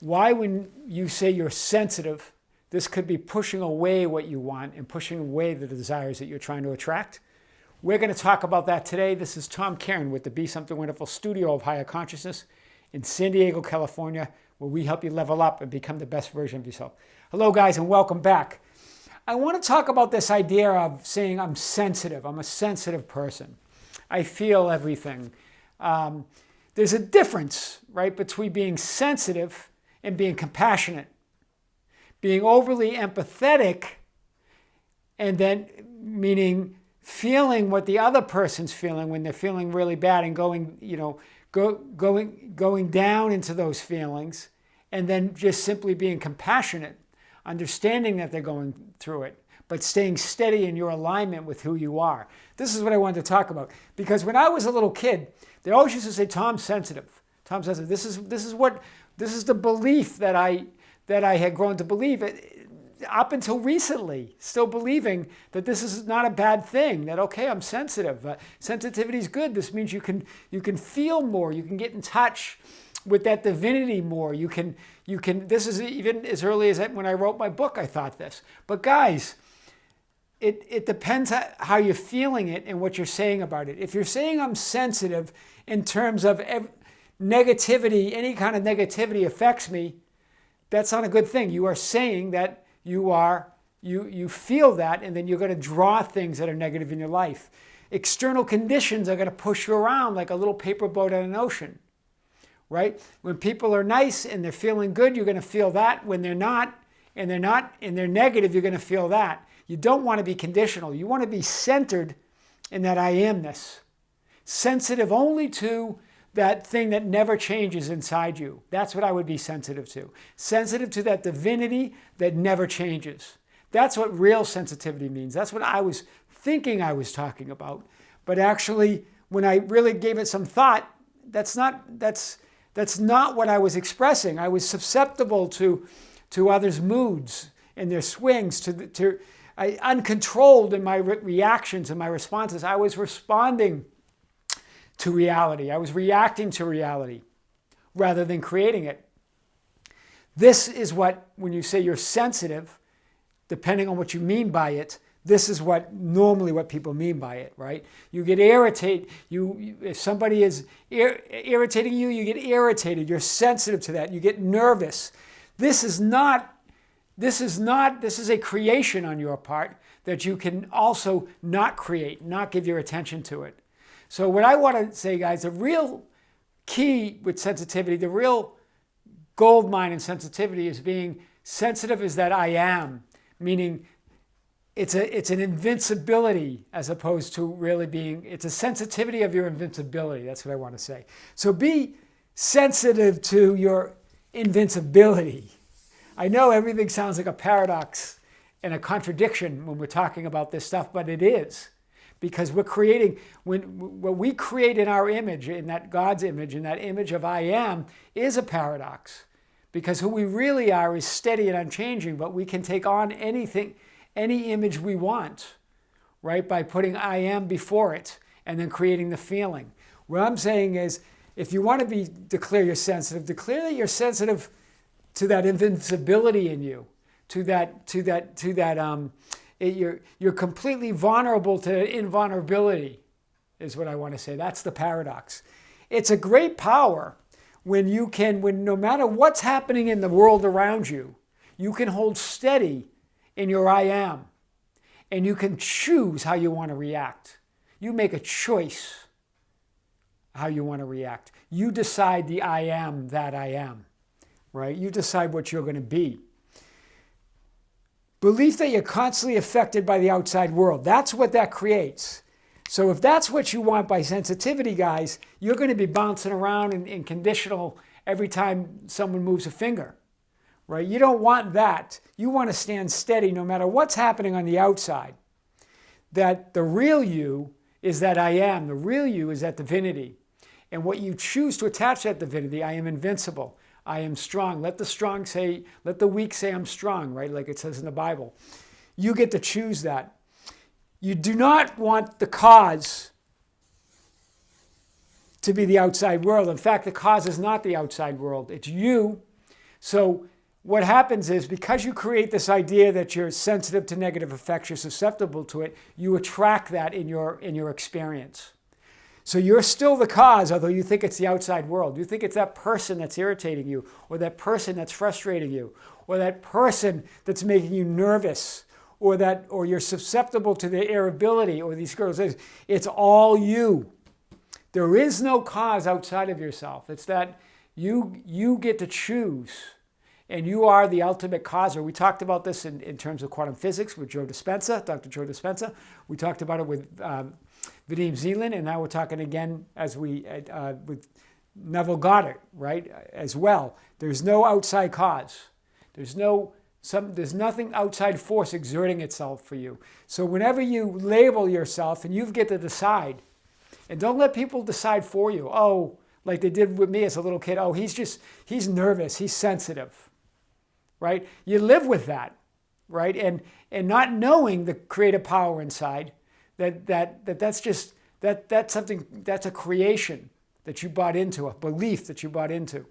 why when you say you're sensitive, this could be pushing away what you want and pushing away the desires that you're trying to attract. We're going to talk about that today. This is Tom Caron with the Be Something Wonderful studio of Higher Consciousness in San Diego, California, where we help you level up and become the best version of yourself. Hello, guys, and welcome back. I want to talk about this idea of saying I'm sensitive. I'm a sensitive person. I feel everything. There's a difference, right, between being sensitive and being compassionate. Being overly empathetic, and then meaning feeling what the other person's feeling when they're feeling really bad and going down into those feelings, and then just simply being compassionate, understanding that they're going through it, but staying steady in your alignment with who you are. This is what I wanted to talk about, because when I was a little kid, they always used to say, Tom's sensitive. Tom's sensitive. This is the belief that I had grown to believe it up until recently, still believing that this is not a bad thing, that, okay, I'm sensitive. Sensitivity is good. This means you can feel more. You can get in touch with that divinity more. You can. This is even as early as when I wrote my book, I thought this. But guys, it depends how you're feeling it and what you're saying about it. If you're saying I'm sensitive in terms of negativity, any kind of negativity affects me, that's not a good thing. You are saying that you feel that, and then you're going to draw things that are negative in your life. External conditions are going to push you around like a little paper boat on an ocean, right? When people are nice and they're feeling good, you're going to feel that. When they're not, and they're negative, you're going to feel that. You don't want to be conditional. You want to be centered in that I amness. Sensitive only to that thing that never changes inside you. That's what I would be sensitive to. Sensitive to that divinity that never changes. That's what real sensitivity means. That's what I was thinking I was talking about. But actually, when I really gave it some thought, that's not what I was expressing. I was susceptible to others' moods and their swings, uncontrolled in my reactions and my responses. I was responding to reality. I was reacting to reality rather than creating it. This is what, when you say you're sensitive, depending on what you mean by it, this is normally what people mean by it, right? You get irritated. If somebody is irritating you, you get irritated. You're sensitive to that. You get nervous. This is a creation on your part that you can also not create, not give your attention to it. So what I want to say, guys, the real key with sensitivity, the real gold mine in sensitivity is being sensitive is that I am, meaning it's an invincibility as opposed to really being, it's a sensitivity of your invincibility. That's what I want to say. So be sensitive to your invincibility. I know everything sounds like a paradox and a contradiction when we're talking about this stuff, but it is. Because we're creating, what we create in our image, in that God's image, in that image of I am, is a paradox. Because who we really are is steady and unchanging, but we can take on anything, any image we want, right? By putting I am before it and then creating the feeling. What I'm saying is, if you want to declare you're sensitive, declare that you're sensitive to that invincibility in you, you're completely vulnerable to invulnerability, is what I want to say. That's the paradox. It's a great power when no matter what's happening in the world around you, you can hold steady in your I am, and you can choose how you want to react. You make a choice how you want to react. You decide the I am that I am, right? You decide what you're going to be. Belief that you're constantly affected by the outside world. That's what that creates. So if that's what you want by sensitivity, guys, you're going to be bouncing around in conditional every time someone moves a finger, right? You don't want that. You want to stand steady no matter what's happening on the outside. That the real you is that I am. The real you is that divinity. And what you choose to attach that divinity, I am invincible. I am strong. Let the weak say I'm strong, right? Like it says in the Bible. You get to choose that. You do not want the cause to be the outside world. In fact, the cause is not the outside world. It's you So what happens is, because you create this idea that you're sensitive to negative effects, you're susceptible to it, you attract that in your experience. So you're still the cause, although you think it's the outside world. You think it's that person that's irritating you, or that person that's frustrating you, or that person that's making you nervous, or you're susceptible to their irritability, or these girls. It's all you. There is no cause outside of yourself. It's that you get to choose, and you are the ultimate causer. We talked about this in terms of quantum physics with Dr. Joe Dispenza. We talked about it with Vadim Zeland, and now we're talking again with Neville Goddard, right, as well. There's no outside cause. There's nothing outside force exerting itself for you. So whenever you label yourself, and you get to decide, and don't let people decide for you. Oh, like they did with me as a little kid. Oh, he's nervous, he's sensitive, right? You live with that, right? And not knowing the creative power inside, that's something, that's a creation that you bought into, a belief that you bought into,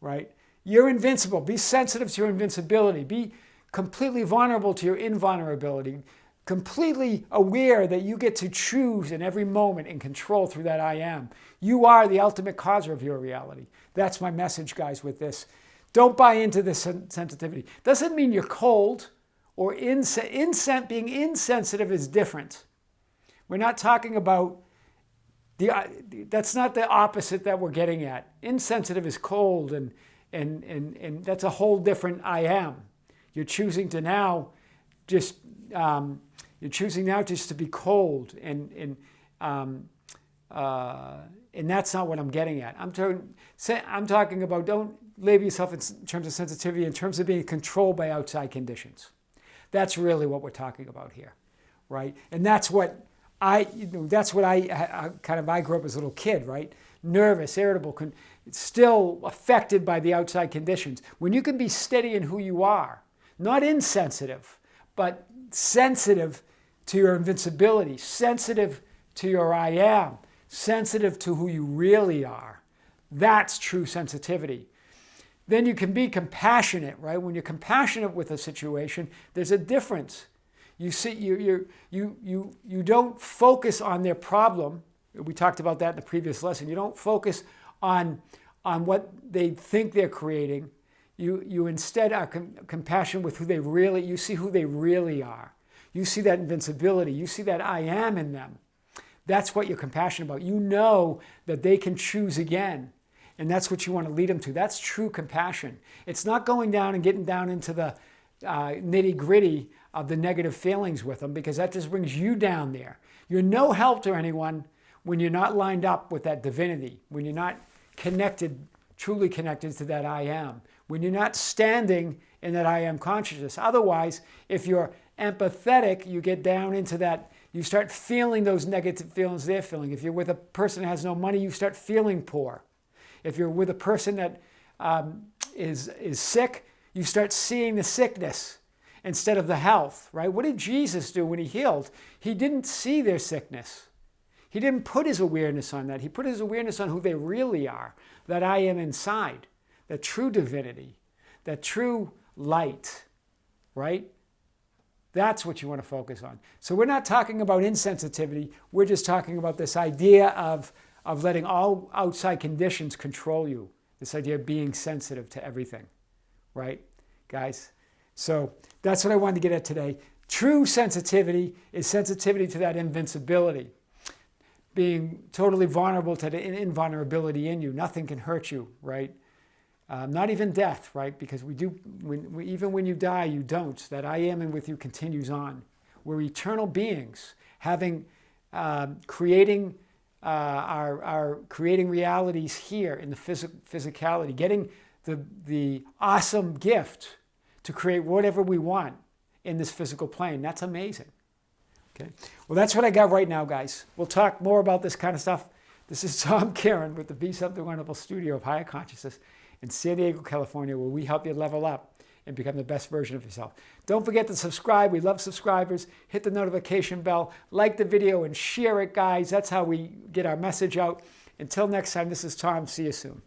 right? You're invincible. Be sensitive to your invincibility. Be completely vulnerable to your invulnerability. Completely aware that you get to choose in every moment and control through that I am. You are the ultimate causer of your reality. That's my message, guys, with this. Don't buy into this sensitivity. Doesn't mean you're cold or being insensitive is different. We're not talking about that's not the opposite that we're getting at. Insensitive is cold, and that's a whole different I am. You're choosing just to be cold, and that's not what I'm getting at. I'm talking about, don't label yourself in terms of sensitivity, in terms of being controlled by outside conditions. That's really what we're talking about here, right? And that's what I grew up as a little kid, right? Nervous, irritable, still affected by the outside conditions. When you can be steady in who you are, not insensitive, but sensitive to your invincibility, sensitive to your I am, sensitive to who you really are. That's true sensitivity. Then you can be compassionate, right? When you're compassionate with a situation, there's a difference. You see, you don't focus on their problem. We talked about that in the previous lesson. You don't focus on what they think they're creating. You instead are compassionate with you see who they really are. You see that invincibility. You see that I am in them. That's what you're compassionate about. You know that they can choose again. And that's what you want to lead them to. That's true compassion. It's not going down and getting down into the nitty-gritty of the negative feelings with them, because that just brings you down there. You're no help to anyone when you're not lined up with that divinity, when you're not truly connected to that I am, when you're not standing in that I am consciousness. Otherwise, if you're empathetic, you get down into that, you start feeling those negative feelings they're feeling. If you're with a person that has no money, you start feeling poor. If you're with a person that is sick, you start seeing the sickness instead of the health, right? What did Jesus do when he healed? He didn't see their sickness. He didn't put his awareness on that. He put his awareness on who they really are, that I am inside, that true divinity, that true light, right? That's what you want to focus on. So we're not talking about insensitivity. We're just talking about this idea of letting all outside conditions control you, this idea of being sensitive to everything, right, guys? So that's what I wanted to get at today. True sensitivity is sensitivity to that invincibility, being totally vulnerable to the invulnerability in you. Nothing can hurt you, right? Not even death, right? Because even when you die, you don't. That I am and with you continues on. We're eternal beings, creating realities here in the physicality, getting the awesome gift to create whatever we want in this physical plane. That's amazing. Okay. Well, that's what I got right now, guys. We'll talk more about this kind of stuff. This is Tom Karen with the Be Something Wonderful studio of Higher Consciousness in San Diego, California, where we help you level up and become the best version of yourself. Don't forget to subscribe. We love subscribers. Hit the notification bell, like the video, and share it, guys. That's how we get our message out. Until next time, this is Tom. See you soon.